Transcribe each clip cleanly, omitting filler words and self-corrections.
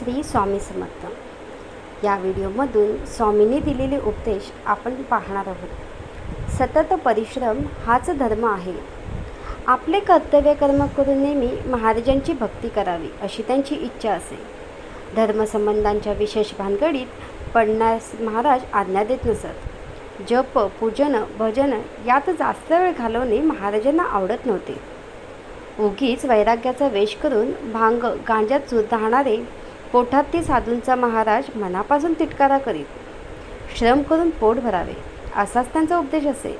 श्री स्वामी समर्थ। या व्हिडिओमधून स्वामींनी दिलेले उपदेश आपण पाहणार आहोत। सतत परिश्रम हाच धर्म आहे। आपले कर्तव्य कर्म करून नेहमी महाराजांची भक्ती करावी अशी त्यांची इच्छा असे। धर्मसंबंधांच्या विशेष भानगडीत पडण्यास महाराज आज्ञा देत नसत। जप, पूजन, भजन यात जास्त वेळ घालवणे महाराजांना आवडत नव्हते। उगीच वैराग्याचा वेश करून भांग गांजात राहणारे पोठाती साधूंचा महाराज मनापासून तिटकारा करीत। श्रम करून पोट भरावे असाच त्यांचा उपदेश असे।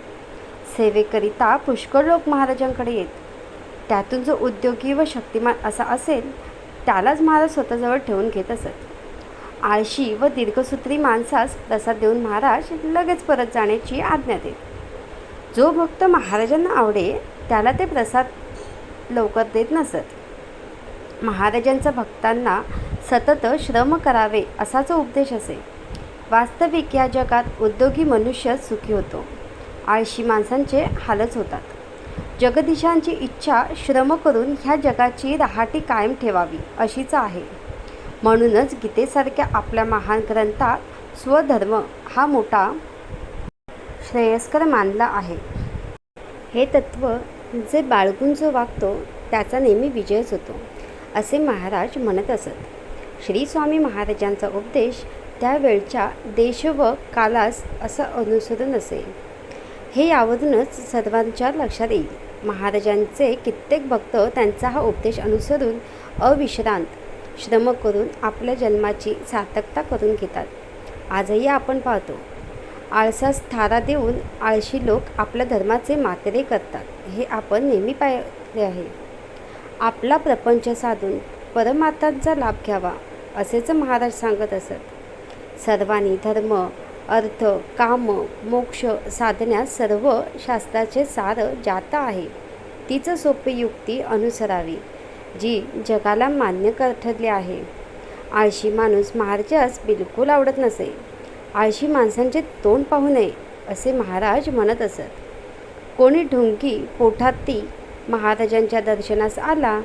सेवेकरिता पुष्कळ लोक महाराजांकडे येत। त्यातून जो उद्योगी व शक्तिमान असा असेल त्यालाच महाराज स्वतःजवळ ठेवून घेत असत। आळशी व दीर्घसूत्री माणसास प्रसाद देऊन महाराज लगेच परत जाण्याची आज्ञा देत। जो भक्त महाराजांना आवडे त्याला ते प्रसाद लवकर देत नसत। महाराजांचा भक्तांना सतत श्रम करावे असाच उपदेश असे। वास्तविक या जगात उद्योगी मनुष्य सुखी होतो, आळशी माणसांचे हालच होतात। जगदीशांची इच्छा श्रम करून ह्या जगाची रहाटी कायम ठेवावी अशीच आहे। म्हणूनच गीतेसारख्या आपल्या महान ग्रंथात स्वधर्म हा मोठा श्रेयस्कर मानला आहे। हे तत्त्व जे बाळगून जो वागतो त्याचा नेहमी विजयच होतो असे महाराज म्हणत असत। श्री स्वामी महाराजांचा उपदेश त्यावेळच्या देश व कालास असं अनुसरून असे। हे यावरूनच सर्वांच्या लक्षात येईल। महाराजांचे कित्येक भक्त त्यांचा हा उपदेश अनुसरून अविश्रांत श्रम करून आपल्या जन्माची सार्थकता करून घेतात। आजही आपण पाहतो आळसास थारा देऊन आळशी लोक आपल्या धर्माचे मातेरे करतात। हे आपण नेहमी पाहिले आहे। आपला प्रपंच साधून परमार्थांचा लाभ घ्यावा असेच महाराज सांगत असत। सर्वांनी धर्म, अर्थ, काम, मोक्ष साधण्यास सर्व शास्त्राचे सार ज्यात आहे तीच सोपी युक्ती अनुसरावी जी जगाला मान्य ठरली आहे। आळशी माणूस महाराजास बिलकुल आवडत नसे। आळशी माणसांचे तोंड पाहू नये असे महाराज म्हणत असत। कोणी ढोंगी पोठाती महाराजांच्या दर्शनास आला